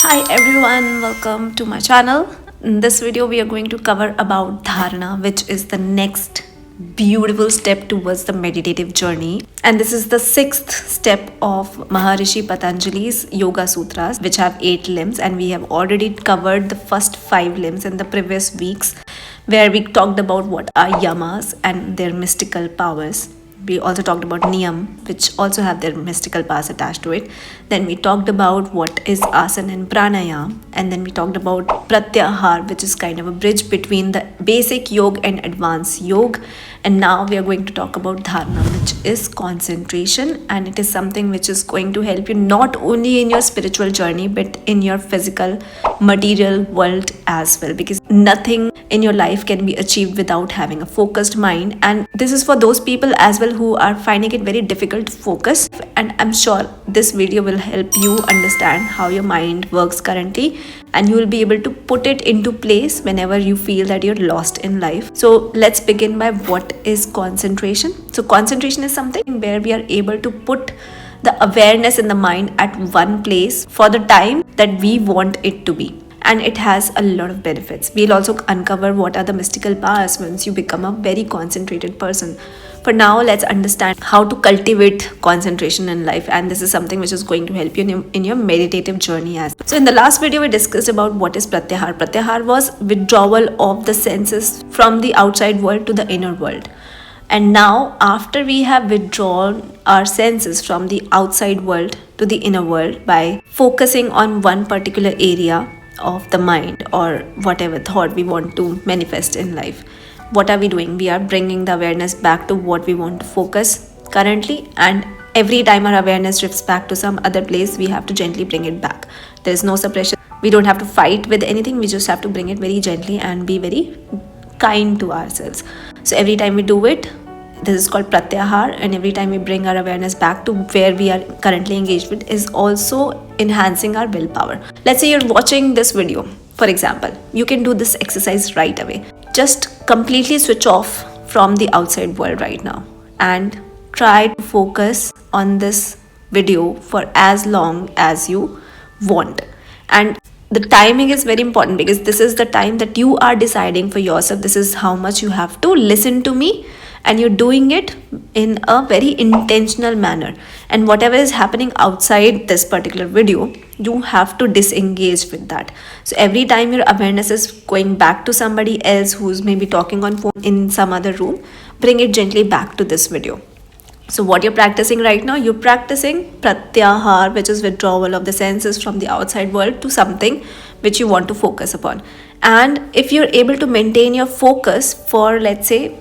Hi everyone, welcome to my channel. In this video we are going to cover about dharana, which is the next beautiful step towards the meditative journey, and this is the sixth step of Maharishi Patanjali's Yoga Sutras, which have 8 limbs, and we have already covered the first 5 limbs in the previous weeks where we talked about what are yamas and their mystical powers. We also talked about niyam, which also have their mystical powers attached to it. Then we talked about what is asana and pranayam, and then we talked about pratyahar, which is kind of a bridge between the basic yoga and advanced yoga. And now we are going to talk about dharana, which is concentration, and it is something which is going to help you not only in your spiritual journey but in your physical material world as well, because nothing in your life can be achieved without having a focused mind. And this is for those people as well who are finding it very difficult to focus, and I'm sure this video will help you understand how your mind works currently, and you will be able to put it into place whenever you feel that you're lost in life. So let's begin by what is concentration. So concentration is something where we are able to put the awareness in the mind at one place for the time that we want it to be, and it has a lot of benefits. We'll also uncover what are the mystical powers once you become a very concentrated person. For now, let's understand how to cultivate concentration in life, and this is something which is going to help you in your meditative journey as well. So in the last video we discussed about what is pratyahar. Pratyahar was withdrawal of the senses from the outside world to the inner world. And now, after we have withdrawn our senses from the outside world to the inner world by focusing on one particular area of the mind or whatever thought we want to manifest in life, what are we doing? We are bringing the awareness back to what we want to focus currently, and every time our awareness drifts back to some other place, we have to gently bring it back. There is no suppression. We don't have to fight with anything. We just have to bring it very gently and be very kind to ourselves. So every time we do it, this is called pratyahar, and every time we bring our awareness back to where we are currently engaged with is also enhancing our willpower. Let's say you're watching this video, for example. You can do this exercise right away. Just completely switch off from the outside world right now and try to focus on this video for as long as you want. And the timing is very important, because this is the time that you are deciding for yourself. This is how much you have to listen to me, and you're doing it in a very intentional manner. And whatever is happening outside this particular video, you have to disengage with that. So every time your awareness is going back to somebody else who's maybe talking on phone in some other room, bring it gently back to this video. So what you're practicing right now, you're practicing pratyahar, which is withdrawal of the senses from the outside world to something which you want to focus upon. And if you're able to maintain your focus for, let's say,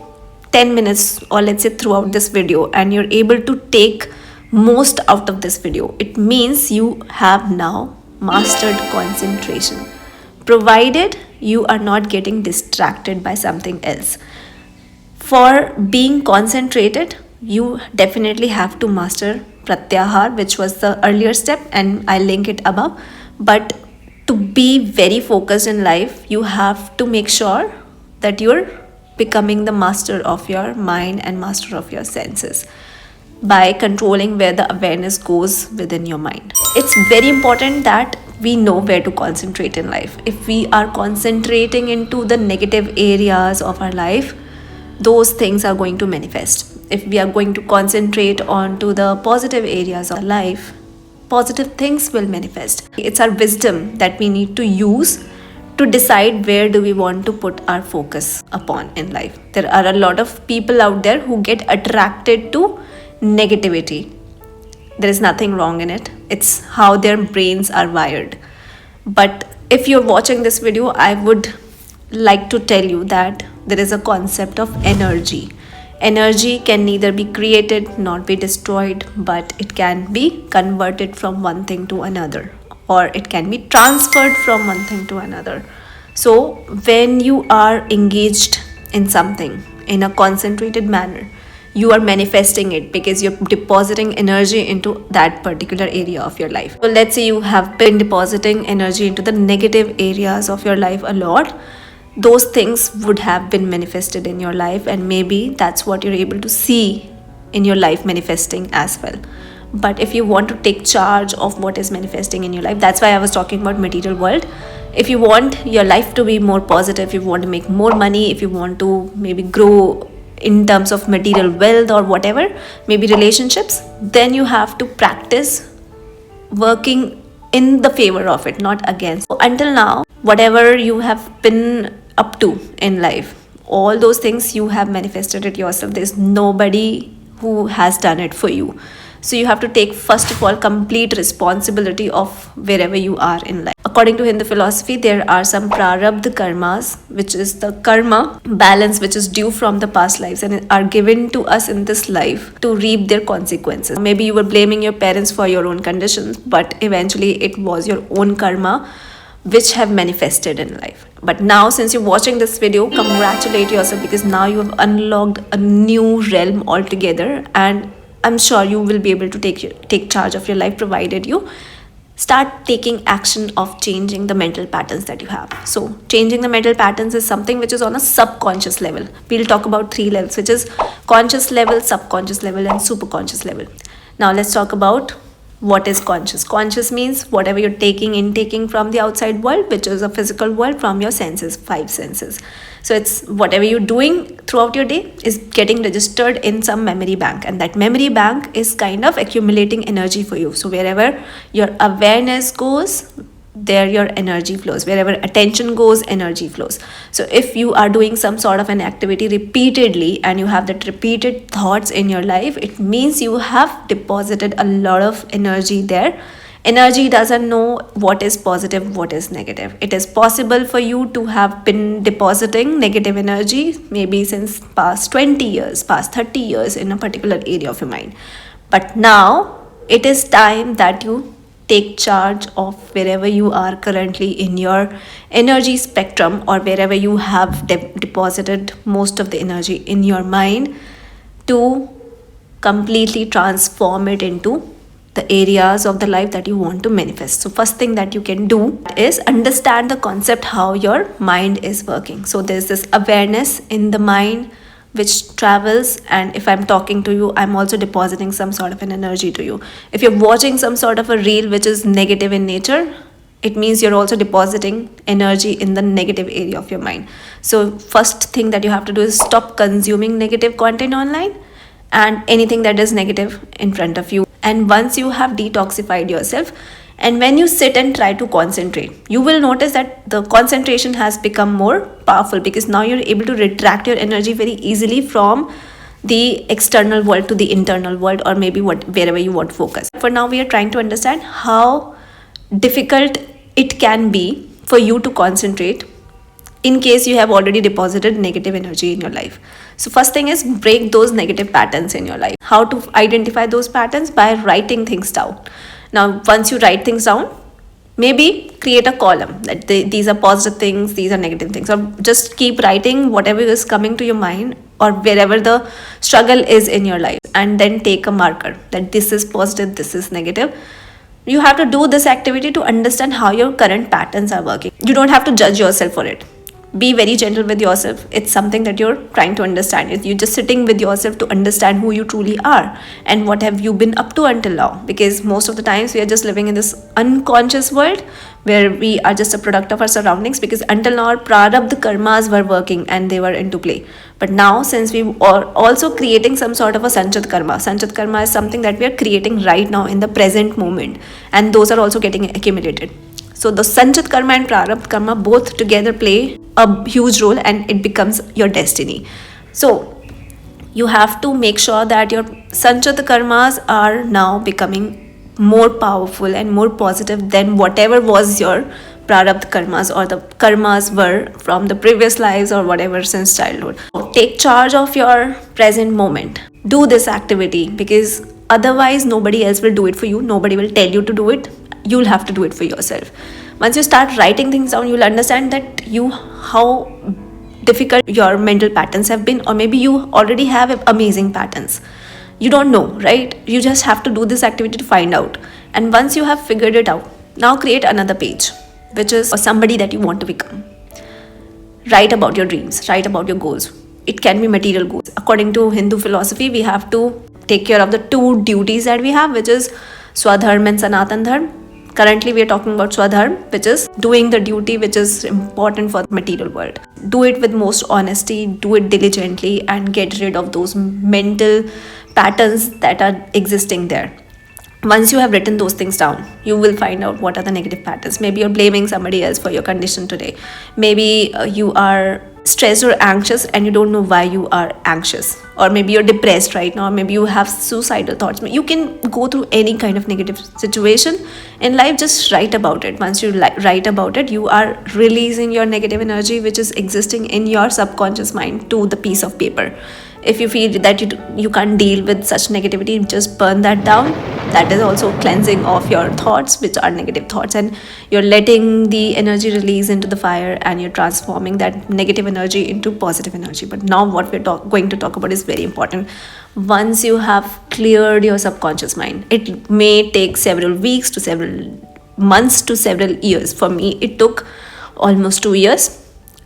10 minutes, or let's say throughout this video, and you're able to take most out of this video, it means you have now mastered concentration, provided you are not getting distracted by something else. For being concentrated, you definitely have to master pratyahar, which was the earlier step, and I'll link it above. But to be very focused in life, you have to make sure that you're becoming the master of your mind and master of your senses by controlling where the awareness goes within your mind. It's very important that we know where to concentrate in life. If we are concentrating into the negative areas of our life, those things are going to manifest. If we are going to concentrate on to the positive areas of life, positive things will manifest. It's our wisdom that we need to use to decide where do we want to put our focus upon in life. There are a lot of people out there who get attracted to negativity. There is nothing wrong in it. It's how their brains are wired. But if you're watching this video, I would like to tell you that there is a concept of energy. Energy can neither be created nor be destroyed, but it can be converted from one thing to another, or it can be transferred from one thing to another. So when you are engaged in something in a concentrated manner, you are manifesting it because you're depositing energy into that particular area of your life. So let's say you have been depositing energy into the negative areas of your life a lot. Those things would have been manifested in your life, and maybe that's what you're able to see in your life manifesting as well. but if you want to take charge of what is manifesting in your life, that's why I was talking about material world. If you want your life to be more positive, if you want to make more money, if you want to maybe grow in terms of material wealth or whatever, maybe relationships, then you have to practice working in the favor of it, not against. So until now, whatever you have been up to in life, all those things you have manifested it yourself. There's nobody who has done it for you. So you have to take, first of all, complete responsibility of wherever you are in life. According to Hindu philosophy, there are some prarabdha karmas, which is the karma balance which is due from the past lives and are given to us in this life to reap their consequences. Maybe you were blaming your parents for your own conditions, but eventually it was your own karma which have manifested in life. But now, since you're watching this video, congratulate yourself, because now you have unlocked a new realm altogether, and I'm sure you will be able to take charge of your life, provided you start taking action of changing the mental patterns that you have. So changing the mental patterns is something which is on a subconscious level. We'll talk about 3 levels, which is conscious level, subconscious level, and superconscious level. Now let's talk about what is conscious. Conscious means whatever you're intaking from the outside world, which is a physical world, from your senses, 5 senses. So it's whatever you're doing throughout your day is getting registered in some memory bank, and that memory bank is kind of accumulating energy for you. So wherever your awareness goes, there your energy flows. Wherever attention goes, energy flows. So if you are doing some sort of an activity repeatedly and you have that repeated thoughts in your life, it means you have deposited a lot of energy there. Energy doesn't know what is positive, what is negative. It is possible for you to have been depositing negative energy maybe since past 20 years, past 30 years in a particular area of your mind. But now it is time that you take charge of wherever you are currently in your energy spectrum, or wherever you have deposited most of the energy in your mind, to completely transform it into the areas of the life that you want to manifest. So first thing that you can do is understand the concept how your mind is working. So there's this awareness in the mind which travels, and if I'm talking to you, I'm also depositing some sort of an energy to you. If you're watching some sort of a reel which is negative in nature, it means you're also depositing energy in the negative area of your mind. So first thing that you have to do is stop consuming negative content online and anything that is negative in front of you. And once you have detoxified yourself, and when you sit and try to concentrate, you will notice that the concentration has become more powerful, because now you're able to retract your energy very easily from the external world to the internal world, or maybe wherever you want to focus. For now, we are trying to understand how difficult it can be for you to concentrate in case you have already deposited negative energy in your life. So first thing is break those negative patterns in your life. How to identify those patterns? By writing things down. Now, once you write things down, maybe create a column that these are positive things, these are negative things, or just keep writing whatever is coming to your mind or wherever the struggle is in your life, and then take a marker that this is positive, this is negative. You have to do this activity to understand how your current patterns are working. You don't have to judge yourself for it. Be very gentle with yourself. It's something that you're trying to understand. You're just sitting with yourself to understand who you truly are and what have you been up to until now. Because most of the times we are just living in this unconscious world where we are just a product of our surroundings, because until now our prarabdha karmas were working and they were into play. But now, since we are also creating some sort of a sanchit karma is something that we are creating right now in the present moment, and those are also getting accumulated. So the sanchit karma and prarabdha karma both together play a huge role, and it becomes your destiny. So you have to make sure that your sanchit karmas are now becoming more powerful and more positive than whatever was your prarabdha karmas, or the karmas were from the previous lives or whatever since childhood. Take charge of your present moment. Do this activity, because otherwise nobody else will do it for you. Nobody will tell you to do it. You'll have to do it for yourself. Once you start writing things down, you'll understand that how difficult your mental patterns have been, or maybe you already have amazing patterns. You don't know, right? You just have to do this activity to find out. And once you have figured it out, now create another page, which is somebody that you want to become. Write about your dreams, write about your goals. It can be material goals. According to Hindu philosophy, we have to take care of the two duties that we have, which is Swadharma and Sanatan Dharma. Currently, we are talking about Swadharma, which is doing the duty which is important for the material world. Do it with most honesty, do it diligently, and get rid of those mental patterns that are existing there. Once you have written those things down, you will find out what are the negative patterns. Maybe you're blaming somebody else for your condition today. Maybe you are stressed or anxious and you don't know why you are anxious, or maybe you're depressed right now, or maybe you have suicidal thoughts. You can go through any kind of negative situation in life. Just write about it. Once you write about it, you are releasing your negative energy which is existing in your subconscious mind to the piece of paper. If you feel that you can't deal with such negativity, just burn that down. That is also cleansing of your thoughts, which are negative thoughts, and you're letting the energy release into the fire, and you're transforming that negative energy into positive energy. But now what we're going to talk about is very important. Once you have cleared your subconscious mind, it may take several weeks to several months to several years. For me, it took almost 2 years.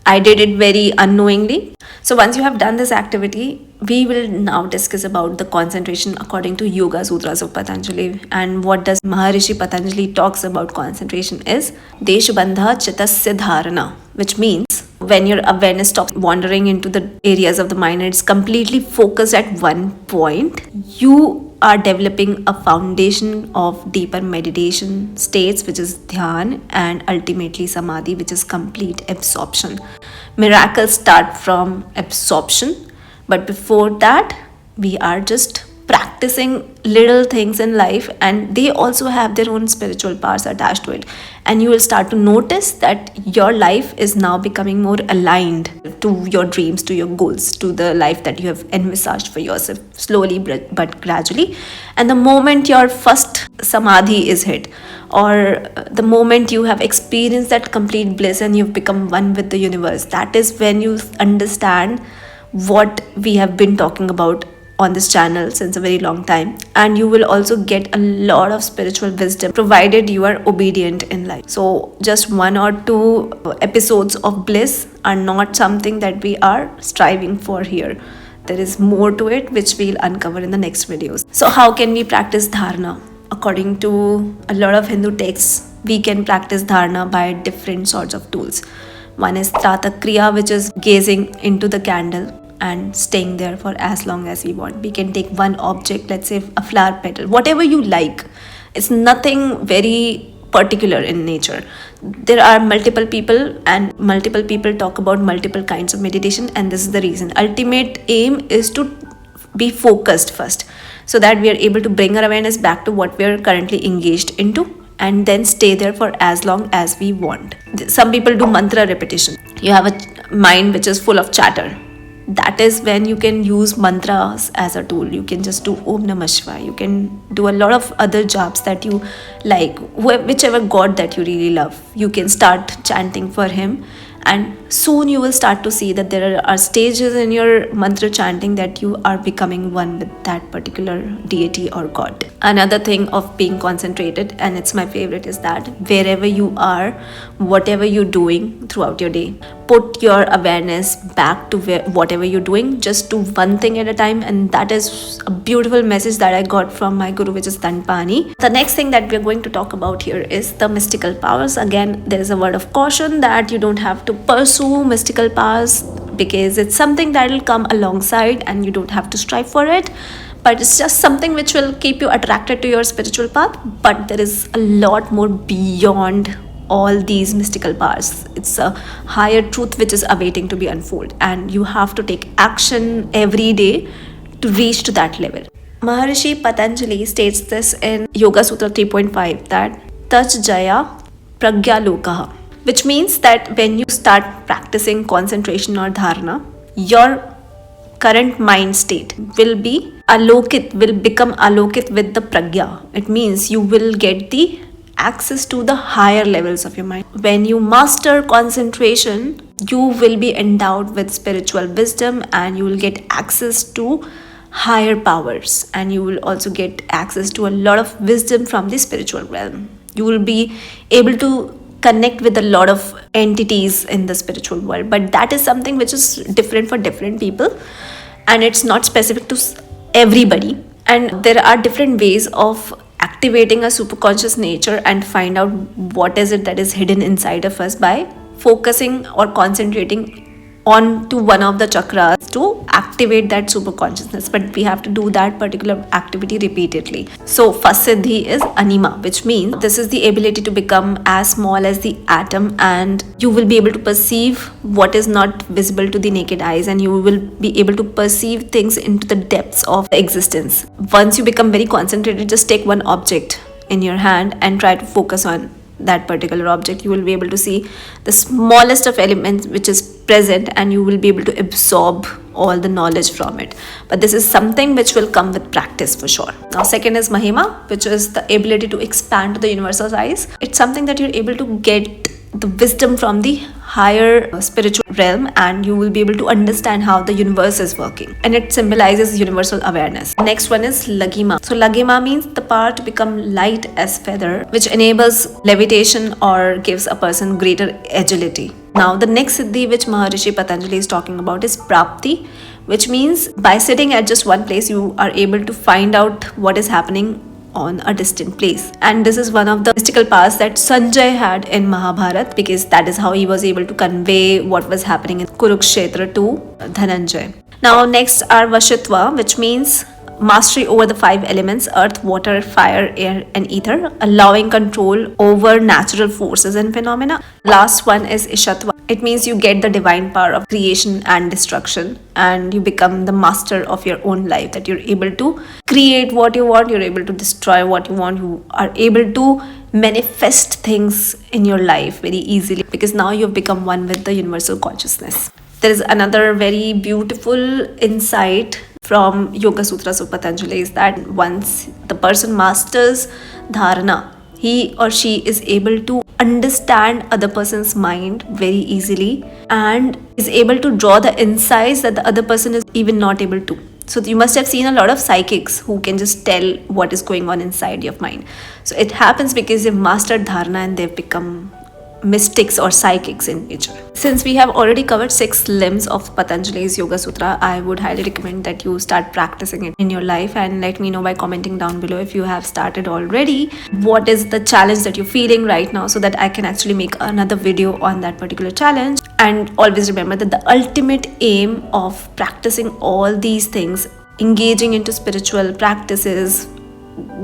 I did it very unknowingly. So once you have done this activity, we will now discuss about the concentration according to Yoga Sutras of Patanjali. And what does Maharishi Patanjali talks about concentration is Deshbandha Chitasya Dharana, which means when your awareness stops wandering into the areas of the mind and it's completely focused at one point, you are developing a foundation of deeper meditation states, which is dhyan, and ultimately samadhi, which is complete absorption. Miracles start from absorption, but before that, we are just practicing little things in life, and they also have their own spiritual powers attached to it. And you will start to notice that your life is now becoming more aligned to your dreams, to your goals, to the life that you have envisaged for yourself, slowly but gradually. And the moment your first samadhi is hit, or the moment you have experienced that complete bliss and you've become one with the universe, that is when you understand what we have been talking about on this channel since a very long time. And you will also get a lot of spiritual wisdom provided you are obedient in life. So just 1 or 2 episodes of bliss are not something that we are striving for here. There is more to it, which we'll uncover in the next videos. So how can we practice dharana? According to a lot of Hindu texts, we can practice dharana by different sorts of tools. One is Tratak Kriya, which is gazing into the candle and staying there for as long as we want. We can take one object, let's say a flower petal, whatever you like. It's nothing very particular in nature. There are multiple people, and multiple people talk about multiple kinds of meditation, and this is the reason. Ultimate aim is to be focused first, so that we are able to bring our awareness back to what we are currently engaged into, and then stay there for as long as we want. Some people do mantra repetition. You have a mind which is full of chatter. That is when you can use mantras as a tool. You can just do Om Namah Shivaya. You can do a lot of other jobs that you like, whichever god that you really love. You can start chanting for him, and soon you will start to see that there are stages in your mantra chanting that you are becoming one with that particular deity or god. Another thing of being concentrated, and it's my favorite, is that wherever you are, whatever you're doing throughout your day, put your awareness back to whatever you're doing. Just do one thing at a time, and that is a beautiful message that I got from my guru, which is Danpani. The next thing that we're going to talk about here is the mystical powers. Again, there is a word of caution that you don't have to pursue mystical powers, because it's something that will come alongside and you don't have to strive for it, but it's just something which will keep you attracted to your spiritual path. But there is a lot more beyond all these mystical powers. It's a higher truth which is awaiting to be unfolded, and you have to take action every day to reach to that level. Maharishi Patanjali states this in Yoga Sutra 3.5 that Taj Jaya Pragya Lokaha, which means that when you start practicing concentration or dharana, your current mind state will be alokit, will become alokit with the pragya. It means you will get the access to the higher levels of your mind. When you master concentration, you will be endowed with spiritual wisdom, and you will get access to higher powers, and you will also get access to a lot of wisdom from the spiritual realm. You will be able to connect with a lot of entities in the spiritual world, but that is something which is different for different people, and it's not specific to everybody. And there are different ways of activating a superconscious nature and find out what is it that is hidden inside of us by focusing or concentrating on to one of the chakras to activate that super consciousness. But we have to do that particular activity repeatedly. So first siddhi is anima, which means this is the ability to become as small as the atom, and you will be able to perceive what is not visible to the naked eyes, and you will be able to perceive things into the depths of existence. Once you become very concentrated, just take one object in your hand and try to focus on that particular object. You will be able to see the smallest of elements which is present, and you will be able to absorb all the knowledge from it. But this is something which will come with practice for sure. Now second is mahima, which is the ability to expand to the universal size. It's something that you're able to get the wisdom from the higher spiritual realm, and you will be able to understand how the universe is working, and it symbolizes universal awareness. Next one is lagima. So lagima means the power to become light as feather, which enables levitation or gives a person greater agility. Now the next siddhi which Maharishi Patanjali is talking about is prapti, which means by sitting at just one place you are able to find out what is happening on a distant place. And this is one of the mystical powers that Sanjay had in Mahabharata, because that is how he was able to convey what was happening in Kurukshetra to Dhananjay. Now next are Vashitva, which means mastery over the 5 elements: earth, water, fire, air and ether, allowing control over natural forces and phenomena. Last one is Ishatva. It means you get the divine power of creation and destruction, and you become the master of your own life, that you're able to create what you want, you're able to destroy what you want, you are able to manifest things in your life very easily, because now you've become one with the universal consciousness. There is another very beautiful insight from Yoga Sutras of Patanjali, is that once the person masters dharana, he or she is able to understand other person's mind very easily and is able to draw the insights that the other person is even not able to. So you must have seen a lot of psychics who can just tell what is going on inside your mind. So it happens because they've mastered dharana and they've become mystics or psychics in nature. Since we have already covered 6 limbs of Patanjali's Yoga Sutra, I would highly recommend that you start practicing it in your life, and let me know by commenting down below if you have started already. What is the challenge that you're feeling right now, so that I can actually make another video on that particular challenge. And always remember that the ultimate aim of practicing all these things, engaging into spiritual practices,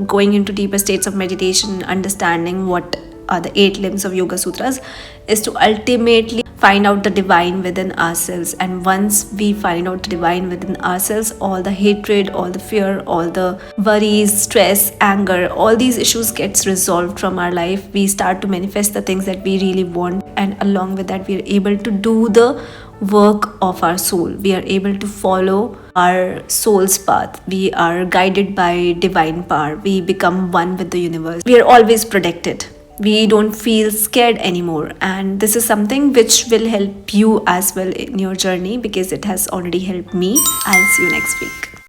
going into deeper states of meditation, understanding what are the 8 limbs of Yoga Sutras, is to ultimately find out the divine within ourselves. And once we find out the divine within ourselves, all the hatred, all the fear, all the worries, stress, anger, all these issues gets resolved from our life. We start to manifest the things that we really want, and along with that we are able to do the work of our soul. We are able to follow our soul's path. We are guided by divine power. We become one with the universe. We are always protected. We don't feel scared anymore, and this is something which will help you as well in your journey, because it has already helped me. I'll see you next week.